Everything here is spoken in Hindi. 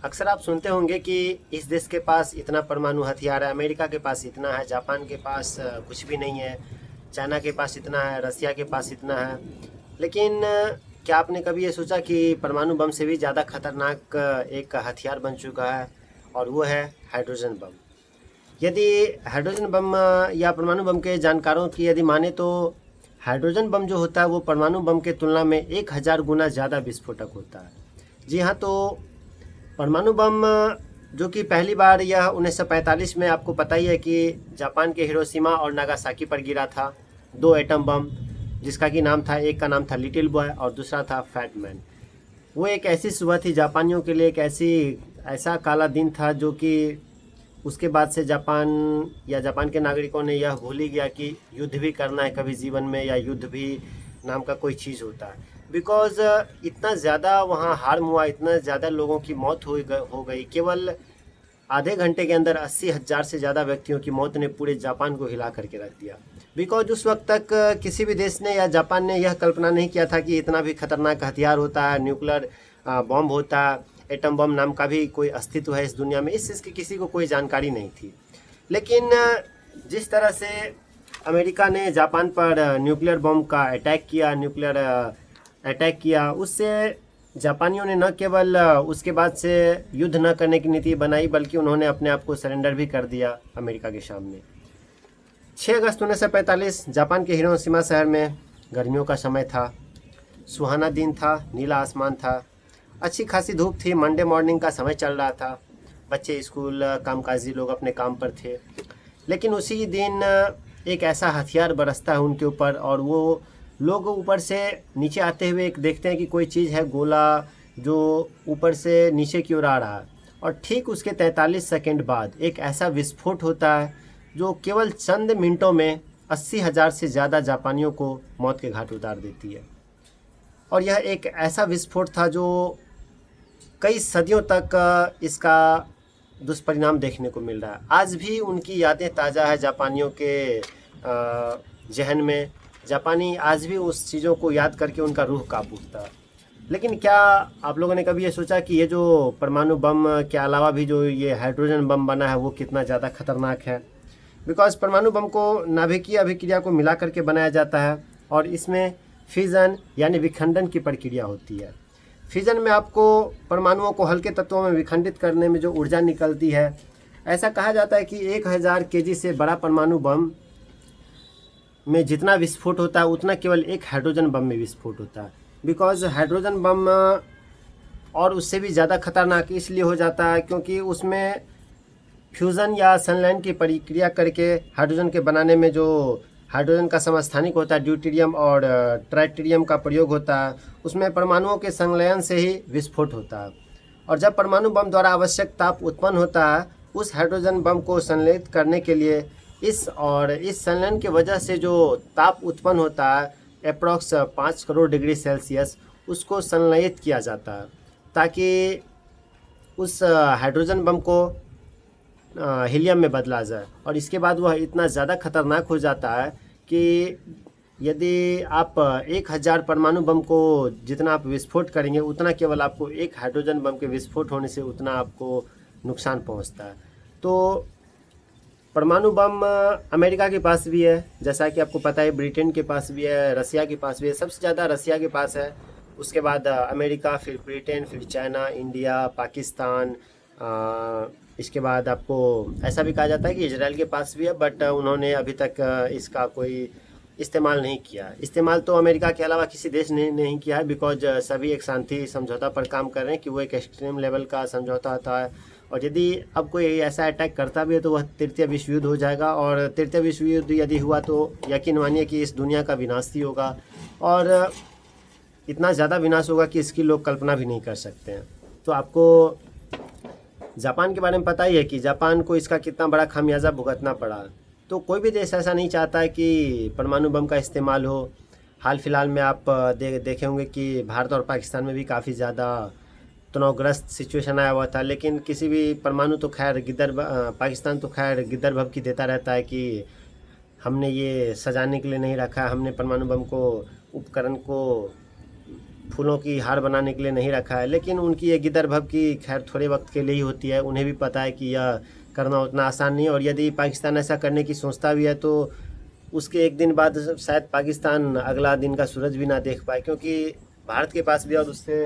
अक्सर आप सुनते होंगे कि इस देश के पास इतना परमाणु हथियार है, अमेरिका के पास इतना है, जापान के पास कुछ भी नहीं है, चाइना के पास इतना है, रसिया के पास इतना है। लेकिन क्या आपने कभी ये सोचा कि परमाणु बम से भी ज़्यादा खतरनाक एक हथियार बन चुका है, और वो है हाइड्रोजन बम। यदि हाइड्रोजन बम या परमाणु बम के जानकारों की यदि माने तो हाइड्रोजन बम जो होता है वो परमाणु बम के तुलना में 1000 गुना ज़्यादा विस्फोटक होता है। जी हाँ, तो परमाणु बम जो कि पहली बार यह 1945 में, आपको पता ही है कि जापान के हिरोशिमा और नागासाकी पर गिरा था। दो एटम बम, जिसका कि नाम था, एक का नाम था लिटिल बॉय और दूसरा था फैट मैन। वो एक ऐसी सुबह थी जापानियों के लिए, एक ऐसा काला दिन था जो कि उसके बाद से जापान या जापान के नागरिकों ने यह भूल ही गया कि युद्ध भी करना है कभी जीवन में, या युद्ध भी नाम का कोई चीज़ होता है। बिकॉज़ इतना ज़्यादा वहाँ हार्म हुआ, इतना ज़्यादा लोगों की मौत हो गई। केवल आधे घंटे के अंदर 80,000 से ज़्यादा व्यक्तियों की मौत ने पूरे जापान को हिला करके रख दिया। बिकॉज उस वक्त तक किसी भी देश ने या जापान ने यह कल्पना नहीं किया था कि इतना भी खतरनाक हथियार होता है, न्यूक्लियर बॉम्ब होता है, एटम बम नाम का भी कोई अस्तित्व है इस दुनिया में। इस चीज़ की किसी को कोई जानकारी नहीं थी। लेकिन जिस तरह से अमेरिका ने जापान पर न्यूक्लियर बम का अटैक किया, उससे जापानियों ने न केवल उसके बाद से युद्ध न करने की नीति बनाई, बल्कि उन्होंने अपने आप को सरेंडर भी कर दिया अमेरिका के सामने। 6 अगस्त 1945 जापान के हिरोशिमा शहर में गर्मियों का समय था। सुहाना दिन था, नीला आसमान था, अच्छी खासी धूप थी, मंडे मॉर्निंग का समय चल रहा था। बच्चे स्कूल, कामकाजी लोग अपने काम पर थे। लेकिन उसी दिन एक ऐसा हथियार बरसता है उनके ऊपर, और वो लोग ऊपर से नीचे आते हुए एक देखते हैं कि कोई चीज़ है, गोला, जो ऊपर से नीचे की ओर आ रहा है। और ठीक उसके 43 सेकंड बाद एक ऐसा विस्फोट होता है जो केवल चंद मिनटों में 80,000 से ज़्यादा जापानियों को मौत के घाट उतार देती है। और यह एक ऐसा विस्फोट था जो कई सदियों तक इसका दुष्परिणाम देखने को मिल रहा है। आज भी उनकी यादें ताज़ा है जापानियों के जहन में। जापानी आज भी उस चीज़ों को याद करके उनका रूह काँप उठता है। लेकिन क्या आप लोगों ने कभी ये सोचा कि ये जो परमाणु बम के अलावा भी जो ये हाइड्रोजन बम बना है वो कितना ज़्यादा खतरनाक है? बिकॉज़ परमाणु बम को नाभिकीय अभिक्रिया को मिला करके बनाया जाता है, और इसमें फिजन यानी विखंडन की प्रक्रिया होती है। फिजन में आपको परमाणुओं को हल्के तत्वों में विखंडित करने में जो ऊर्जा निकलती है, ऐसा कहा जाता है कि 1000 केजी से बड़ा परमाणु बम में जितना विस्फोट होता है उतना केवल एक हाइड्रोजन बम में विस्फोट होता है। बिकॉज़ हाइड्रोजन बम और उससे भी ज़्यादा खतरनाक इसलिए हो जाता है क्योंकि उसमें फ्यूज़न या संलयन की प्रक्रिया करके हाइड्रोजन के बनाने में जो हाइड्रोजन का समस्थानिक होता है, ड्यूटेरियम और ट्राइटेरियम का प्रयोग होता है, उसमें परमाणुओं के संलयन से ही विस्फोट होता है। और जब परमाणु बम द्वारा आवश्यक ताप उत्पन्न होता है, उस हाइड्रोजन बम को संलयित करने के लिए इस संलयन की वजह से जो ताप उत्पन्न होता है, अप्रॉक्स 5 करोड़ डिग्री सेल्सियस, उसको संलयित किया जाता है ताकि उस हाइड्रोजन बम को हीलियम में बदला जाए। और इसके बाद वह इतना ज़्यादा खतरनाक हो जाता है कि यदि आप 1000 परमाणु बम को जितना आप विस्फोट करेंगे, उतना केवल आपको एक हाइड्रोजन बम के विस्फोट होने से उतना आपको नुकसान पहुंचता है। तो परमाणु बम अमेरिका के पास भी है, जैसा कि आपको पता है, ब्रिटेन के पास भी है, रसिया के पास भी है। सबसे ज़्यादा रसिया के पास है, उसके बाद अमेरिका, फिर ब्रिटेन, फिर चाइना, इंडिया, पाकिस्तान। इसके बाद आपको ऐसा भी कहा जाता है कि इजराइल के पास भी है, बट उन्होंने अभी तक इसका कोई इस्तेमाल नहीं किया। इस्तेमाल तो अमेरिका के अलावा किसी देश ने नहीं किया है, बिकॉज सभी एक शांति समझौता पर काम कर रहे हैं कि वो एक एक्सट्रीम लेवल का समझौता होता है। और यदि अब कोई ऐसा अटैक करता भी है तो वह तृतीय विश्व युद्ध हो जाएगा, और तृतीय विश्व युद्ध यदि हुआ तो यकीन मानिए कि इस दुनिया का विनाश ही होगा, और इतना ज़्यादा विनाश होगा कि इसकी लोग कल्पना भी नहीं कर सकते हैं। तो आपको जापान के बारे में पता ही है कि जापान को इसका कितना बड़ा खामियाजा भुगतना पड़ा। तो कोई भी देश ऐसा नहीं चाहता है कि परमाणु बम का इस्तेमाल हो। हाल फिलहाल में आप देखे होंगे कि भारत और पाकिस्तान में भी काफ़ी ज़्यादा तनावग्रस्त सिचुएशन आया हुआ था। लेकिन किसी भी परमाणु तो खैर पाकिस्तान तो खैर गिद्दर भभकी देता रहता है कि हमने ये सजाने के लिए नहीं रखा, हमने परमाणु बम को उपकरण को फूलों की हार बनाने के लिए नहीं रखा है। लेकिन उनकी ये गिदर भभकी खैर थोड़े वक्त के लिए ही होती है, उन्हें भी पता है कि यह करना उतना आसान नहीं है। और यदि पाकिस्तान ऐसा करने की सोचता भी है तो उसके एक दिन बाद शायद पाकिस्तान अगला दिन का सूरज भी ना देख पाए, क्योंकि भारत के पास भी और उससे